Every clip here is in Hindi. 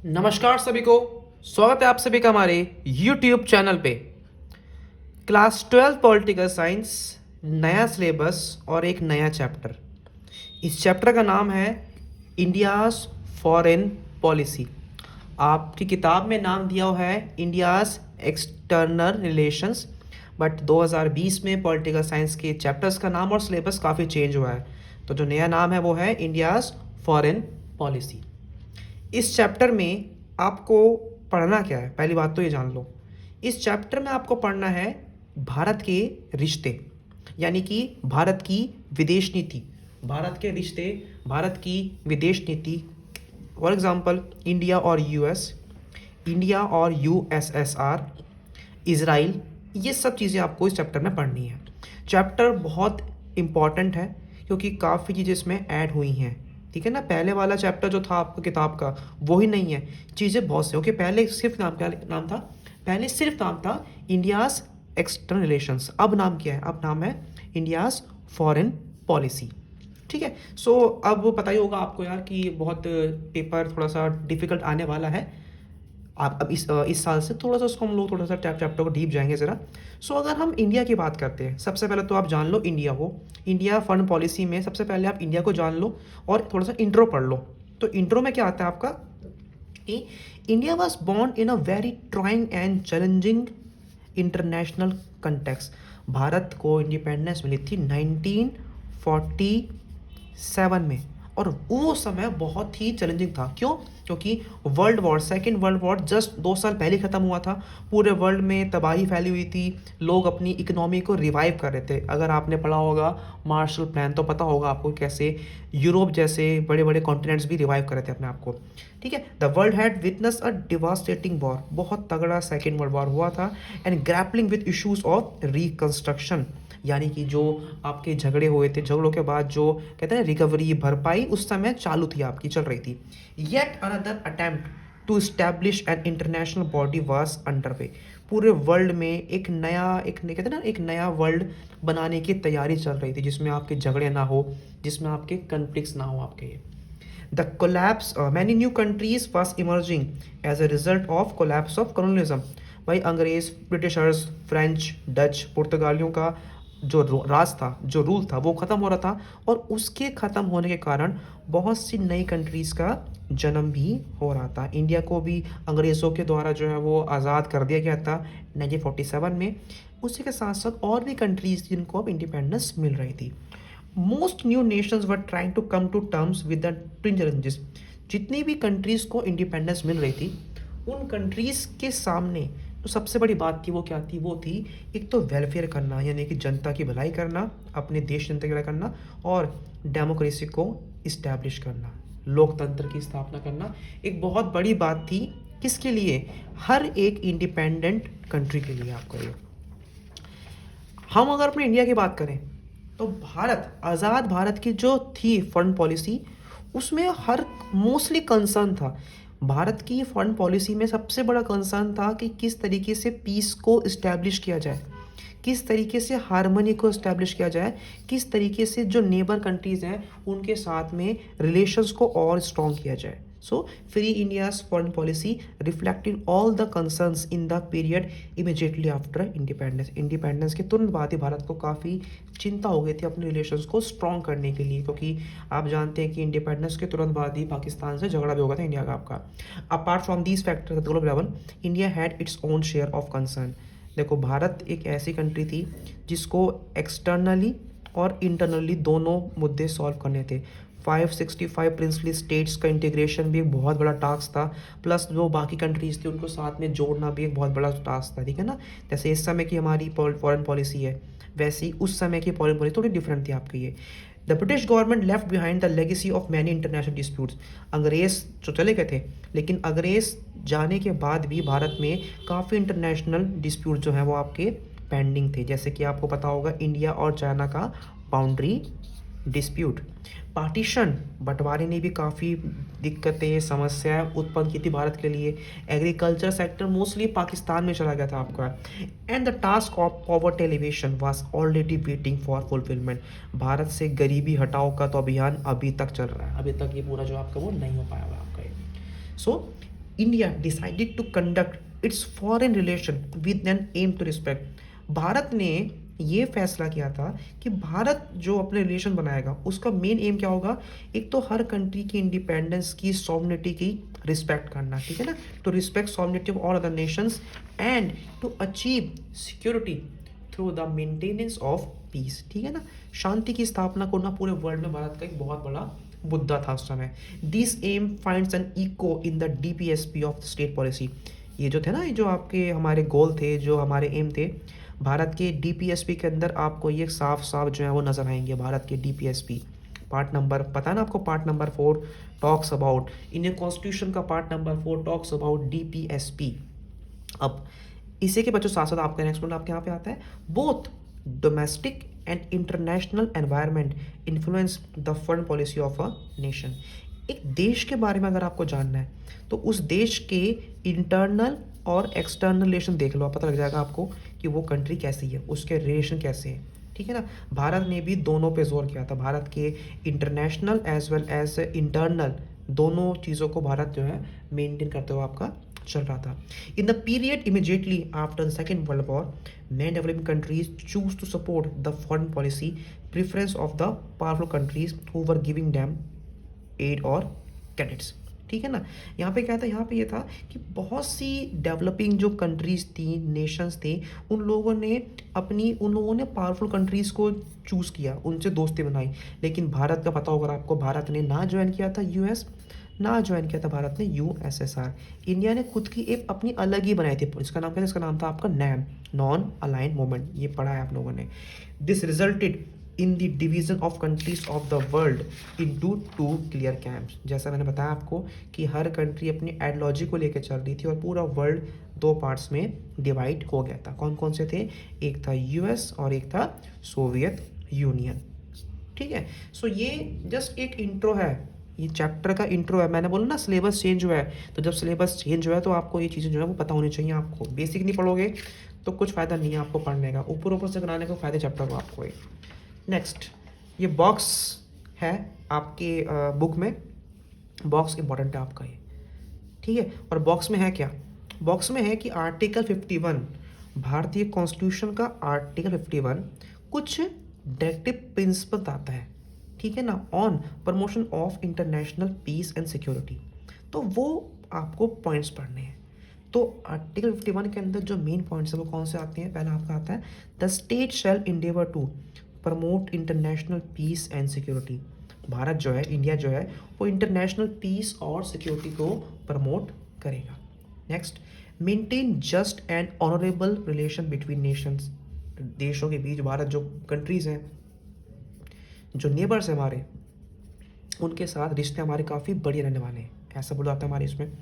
नमस्कार सभी को। स्वागत है आप सभी का हमारे YouTube चैनल पे। क्लास 12 पॉलिटिकल साइंस, नया सिलेबस और एक नया चैप्टर। इस चैप्टर का नाम है इंडियाज़ फॉरेन पॉलिसी। आपकी किताब में नाम दिया हुआ है इंडियाज़ एक्सटर्नल रिलेशंस, बट 2020 में पॉलिटिकल साइंस के चैप्टर्स का नाम और सिलेबस काफ़ी चेंज हुआ है। तो जो नया नाम है वो है इंडियाज़ फॉरेन पॉलिसी। इस चैप्टर में आपको पढ़ना क्या है, पहली बात तो ये जान लो। इस चैप्टर में आपको पढ़ना है भारत के रिश्ते, यानी कि भारत की विदेश नीति, भारत के रिश्ते, भारत की विदेश नीति। फॉर एग्जांपल इंडिया और यूएस, इंडिया और यूएसएसआर, इज़राइल, ये सब चीज़ें आपको इस चैप्टर में पढ़नी है। चैप्टर बहुत इम्पॉर्टेंट है क्योंकि काफ़ी चीज़ें इसमें ऐड हुई हैं। ठीक है ना, पहले वाला चैप्टर जो था आपका किताब का वो ही नहीं है, चीज़ें बहुत सी। ओके, पहले सिर्फ नाम क्या नाम था, पहले सिर्फ नाम था इंडियाज़ एक्सटर्नल रिलेशंस। अब नाम क्या है, अब नाम है इंडियाज़ फॉरेन पॉलिसी। ठीक है। सो अब पता ही होगा आपको यार कि बहुत पेपर थोड़ा सा डिफिकल्ट आने वाला है। आप अब इस साल से थोड़ा सा उसको हम लोग थोड़ा सा चैप्टर को डीप जाएंगे ज़रा। सो अगर हम इंडिया की बात करते हैं, सबसे पहले तो आप जान लो इंडिया को, इंडिया फॉरेन पॉलिसी में सबसे पहले आप इंडिया को जान लो और थोड़ा सा इंट्रो पढ़ लो। तो इंट्रो में क्या आता है आपका कि India was born in a very trying and challenging international context. Bharat को इंडिपेंडेंस मिली थी 1947 में, और वो समय बहुत ही चैलेंजिंग था। क्यों? क्योंकि सेकेंड वर्ल्ड वॉर जस्ट 2 साल पहले ख़त्म हुआ था। पूरे वर्ल्ड में तबाही फैली हुई थी, लोग अपनी इकोनॉमी को रिवाइव कर रहे थे। अगर आपने पढ़ा होगा मार्शल प्लान तो पता होगा आपको कैसे यूरोप जैसे बड़े बड़े कॉन्टिनेंट्स भी रिवाइव कर रहे थे अपने आप को। ठीक है। The world had witness a devastating war, बहुत तगड़ा सेकेंड वर्ल्ड वॉर हुआ था। And grappling with issues of reconstruction, यानी कि जो आपके झगड़े हुए थे, झगड़ों के बाद जो कहते हैं रिकवरी, भरपाई उस समय चालू थी, आपकी चल रही थी। Yet another attempt to establish an international body was under way. पूरे वर्ल्ड में एक नया, एक कहते हैं ना, एक नया वर्ल्ड बनाने की तैयारी चल रही थी, जिसमें आपके झगड़े ना हो, जिसमें आपके कन्फ्लिक्ट्स ना हो आपके। The collapse, many new countries was emerging as a result of collapse of colonialism। भाई अंग्रेज, ब्रिटिशर्स, फ्रेंच, डच, पुर्तगालियों का जो राज था, जो रूल था, वो ख़त्म हो रहा था। और उसके ख़त्म होने के कारण बहुत सी नई कंट्रीज़ का जन्म भी हो रहा था। इंडिया को भी अंग्रेज़ों के द्वारा जो है वो आज़ाद कर दिया गया था 1947 में। उसी के साथ साथ और भी कंट्रीज़ जिनको अब इंडिपेंडेंस मिल रही थी। Most new nations were trying to come to terms with the twin challenges. जितनी भी कंट्रीज़ को इंडिपेंडेंस मिल रही थी, उन कंट्रीज़ के सामने तो सबसे बड़ी बात थी वो क्या थी, वो थी एक तो वेलफेयर करना, यानी कि जनता की भलाई करना, अपने देश जनता की भलाई करना, और डेमोक्रेसी को इस्टेब्लिश करना, लोकतंत्र की स्थापना करना। एक बहुत बड़ी बात थी किसके लिए, हर एक इंडिपेंडेंट कंट्री के लिए। आपको ये, हम अगर अपने इंडिया की बात करें तो भारत, आज़ाद भारत की जो थी फॉरेन पॉलिसी, उसमें हर मोस्टली कंसर्न था। भारत की फॉरेन पॉलिसी में सबसे बड़ा कंसर्न था कि किस तरीके से पीस को इस्टेब्लिश किया जाए, किस तरीके से हारमोनी को इस्टेब्लिश किया जाए, किस तरीके से जो नेबर कंट्रीज़ हैं उनके साथ में रिलेशंस को और स्ट्रॉन्ग किया जाए। So free India's foreign policy reflected all the concerns in the period immediately after independence. Independence के तुरंत बाद ही भारत को काफ़ी चिंता हो गई थी अपने रिलेशंस को स्ट्रॉन्ग करने के लिए, क्योंकि आप जानते हैं कि इंडिपेंडेंस के तुरंत बाद ही पाकिस्तान से झगड़ा भी हो गया था इंडिया का आपका। Apart from these factors eight global level, India had its own share of concern. देखो, भारत एक ऐसी कंट्री थी जिसको एक्सटर्नली और इंटरनली दोनों मुद्दे सॉल्व करने थे। 565 प्रिंसली स्टेट्स का इंटीग्रेशन भी एक बहुत बड़ा टास्क था, प्लस जो बाकी कंट्रीज़ थी उनको साथ में जोड़ना भी एक बहुत बड़ा टास्क था। ठीक है ना, जैसे इस समय की हमारी फॉरेन पॉलिसी है, वैसे ही उस समय की फॉरेन पॉलिसी थोड़ी डिफरेंट थी आपकी ये। The British government left behind the legacy of many international disputes. अंग्रेज़ जो चले गए थे, लेकिन अंग्रेज़ जाने के बाद भी भारत में काफ़ी इंटरनेशनल डिस्प्यूट जो हैं वो आपके पेंडिंग थे। जैसे कि आपको पता होगा इंडिया और चाइना का बाउंड्री डिस्प्यूट, पार्टीशन, बंटवारे ने भी काफ़ी दिक्कतें, समस्याएं उत्पन्न की थी भारत के लिए। एग्रीकल्चर सेक्टर मोस्टली पाकिस्तान में चला गया था आपका। And the task of poverty alleviation was already waiting for fulfilment. Bharat से गरीबी हटाओ का तो अभियान अभी तक चल रहा है, अभी तक ये पूरा जो आपका वो नहीं हो पाया हुआ आपका। So India decided to conduct its foreign relation with an aim to respect. Bharat ने ये फैसला किया था कि भारत जो अपने रिलेशन बनाएगा उसका मेन एम क्या होगा, एक तो हर कंट्री की इंडिपेंडेंस की सॉवरेनिटी की रिस्पेक्ट करना, ठीक है ना, to respect sovereignty of all other nations and to achieve security through the maintenance of peace, ठीक है ना, शांति की स्थापना करना पूरे वर्ल्ड में भारत का एक बहुत बड़ा मुद्दा था उस समय। This aim finds an echo in the DPSP of state policy. ये जो थे ना, ये जो आपके हमारे गोल थे, जो हमारे एम थे, भारत के डीपीएसपी के अंदर आपको ये साफ साफ जो है वो नजर आएंगे। भारत के डीपीएसपी पार्ट नंबर, पता है ना आपको, part number 4 talks about, Indian constitution का part number 4 talks about DPSP. अब इसी के बच्चों साथ साथ आपका नेक्स्ट पॉइंट आपके यहाँ पे आता है, both domestic and international environment influence the foreign policy of a nation. एक देश के बारे में अगर आपको जानना है तो उस देश के इंटरनल और एक्सटर्नल रिलेशन देख लो, आप पता लग जाएगा आपको कि वो कंट्री कैसी है, उसके रिलेशन कैसे हैं, ठीक है ना। भारत ने भी दोनों पे जोर किया था, भारत के international as well as internal दोनों चीज़ों को भारत जो है मेंटेन करते हुए आपका चल रहा था। In the period immediately after the second world war, many developing countries choose to support the foreign policy preference of the powerful countries who were giving them aid or credits, ठीक है ना। यहाँ पे क्या था, यहाँ पे ये था कि बहुत सी डेवलपिंग जो कंट्रीज थी, नेशंस थे, उन लोगों ने पावरफुल कंट्रीज को चूज़ किया, उनसे दोस्ती बनाई। लेकिन भारत का पता होगा आपको, भारत ने ना ज्वाइन किया था यूएस, ना ज्वाइन किया था भारत ने यूएसएसआर। इंडिया ने खुद की एक अपनी अलग ही बनाई थी, इसका नाम क्या था, इसका नाम था आपका नैम, नॉन अलाइन मूवमेंट, ये पढ़ा है आप लोगों ने। This resulted in the division of countries of the world into 2 clear camps. जैसा मैंने बताया आपको कि हर कंट्री अपनी आइडियोलॉजी को लेकर चल रही थी और पूरा वर्ल्ड 2 पार्ट्स में डिवाइड हो गया था। कौन कौन से थे, एक था यूएस और एक था सोवियत यूनियन, ठीक है। सो ये जस्ट एक इंट्रो है, ये चैप्टर का इंट्रो है। मैंने बोला ना सिलेबस चेंज हुआ है, तो जब सिलेबस चेंज हुआ है तो आपको ये चीज़ें जो है वो पता होनी चाहिए। आपको बेसिक नहीं पढ़ोगे तो कुछ फ़ायदा नहीं है आपको पढ़ने का, ऊपर ऊपर से कराने का फ़ायदे चैप्टर को आपको। नेक्स्ट, ये बॉक्स है आपके बुक में, बॉक्स इंपॉर्टेंट है आपका ये, ठीक है। और बॉक्स में है क्या, बॉक्स में है कि आर्टिकल 51 भारतीय कॉन्स्टिट्यूशन का आर्टिकल 51 कुछ डायरेक्टिव प्रिंसिपल आता है, ठीक है ना, on promotion of international peace and security. तो वो आपको पॉइंट्स पढ़ने हैं। तो आर्टिकल 51 के अंदर जो मेन पॉइंट्स है वो कौन से आते हैं, पहला आपका आता है the state shall endeavour to promote international peace and security. Bharat जो है, इंडिया जो है, वो इंटरनेशनल पीस और सिक्योरिटी को प्रमोट करेगा। Next, maintain just and honourable relation between nations. देशों के बीच, भारत जो कंट्रीज हैं, जो नेबर्स हैं हमारे, उनके साथ रिश्ते हमारे काफ़ी बढ़िया रहने वाले हैं, ऐसा बोला जाता है हमारे इसमें।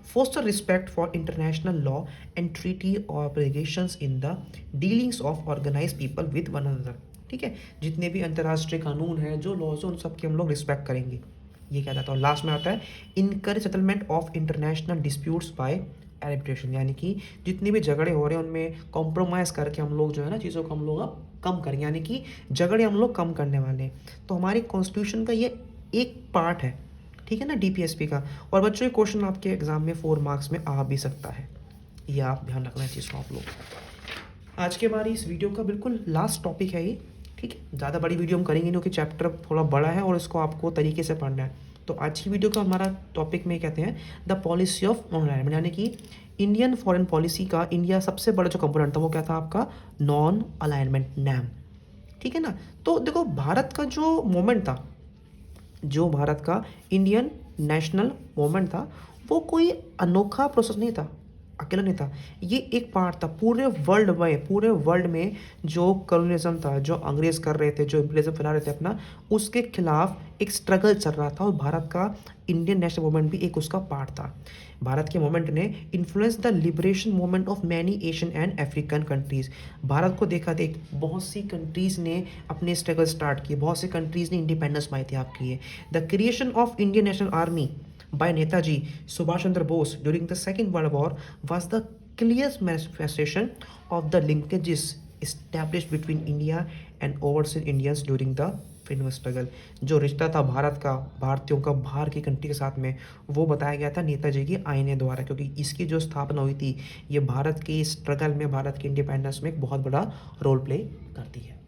Foster respect for international law and treaty obligations in the dealings of organise people with one another, ठीक है। जितने भी अंतर्राष्ट्रीय कानून हैं, जो लॉज हैं, उन सब की हम लोग रिस्पेक्ट करेंगे, ये क्या जाता है। और लास्ट में आता है encourage settlement of international disputes by arbitration, यानी कि जितने भी झगड़े हो रहे हैं उनमें कॉम्प्रोमाइज़ करके हम लोग जो है ना चीज़ों को हम लोग अब कम करेंगे, यानी कि झगड़े हम लोग कम करने वाले हैं। तो हमारी कॉन्स्टिट्यूशन का ये एक पार्ट है, ठीक है ना, डीपीएसपी का। और बच्चों ये क्वेश्चन आपके एग्जाम में 4 मार्क्स में आ भी सकता है, ये आप ध्यान रखना है चीज़ को आप लोग। आज के हमारी इस वीडियो का बिल्कुल लास्ट टॉपिक है ये, ठीक है। ज़्यादा बड़ी वीडियो हम करेंगे क्योंकि चैप्टर थोड़ा बड़ा है और इसको आपको तरीके से पढ़ना है। तो आज की वीडियो का हमारा टॉपिक में कहते हैं the policy of non alignment, यानी कि इंडियन फॉरेन पॉलिसी का इंडिया सबसे बड़ा जो कंपोनेंट था वो क्या था आपका, नॉन अलाइनमेंट, नैम, ठीक है ना। तो देखो भारत का जो मोमेंट था, जो भारत का इंडियन नेशनल मूवमेंट था, वो कोई अनोखा प्रोसेस नहीं था, अकेला नहीं था, ये एक पार्ट था पूरे वर्ल्ड में जो कॉलोनिज्म था, जो अंग्रेज कर रहे थे, जो इम्पीरियलिज्म फैला रहे थे अपना, उसके खिलाफ एक स्ट्रगल चल रहा था और भारत का इंडियन नेशनल मूवमेंट भी एक उसका पार्ट था। भारत के मूवमेंट ने influence the liberation movement of many Asian and African countries. Bharat को देखा देख बहुत सी कंट्रीज ने अपने स्ट्रगल स्टार्ट किए, बहुत सी कंट्रीज ने इंडिपेंडेंस पाई थी आपकी। The creation of Indian national army by Netaji Subhash Chandra Bose during the Second World War was the clearest manifestation of the linkages established between India and overseas Indians during the freedom struggle, जो रिश्ता था भारत का, भारतीयों का बाहर की कंट्री के साथ में, वो बताया गया था नेताजी की आईने द्वारा, क्योंकि इसकी जो स्थापना हुई थी ये भारत की स्ट्रगल में, भारत की इंडिपेंडेंस में एक बहुत बड़ा रोल प्ले करती है।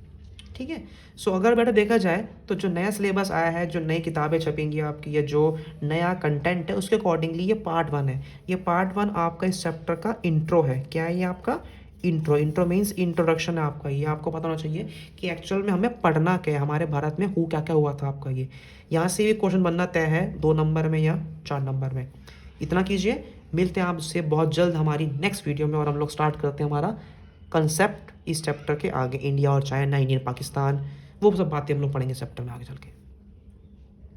ठीक है। सो अगर बेटा देखा जाए तो जो नया सिलेबस आया है, जो नई किताबें छपेंगी आपकी, या जो नया कंटेंट है, उसके अकॉर्डिंगली ये पार्ट 1 है। ये पार्ट 1 आपका इस चैप्टर का इंट्रो है। क्या है ये आपका इंट्रो? इंट्रो मीन्स इंट्रोडक्शन है आपका। ये आपको पता होना चाहिए कि एक्चुअल में हमें पढ़ना क्या है, हमारे भारत में क्या क्या हुआ था आपका। ये यहाँ से भी क्वेश्चन बनना तय है 2 नंबर में या 4 नंबर में। इतना कीजिए, मिलते हैं आपसे बहुत जल्द हमारी नेक्स्ट वीडियो में, और हम लोग स्टार्ट करते हैं हमारा कंसेप्ट इस चैप्टर के आगे, इंडिया और चाइना, इंडियन पाकिस्तान, वो सब बातें हम लोग पढ़ेंगे चैप्टर में आगे चल के।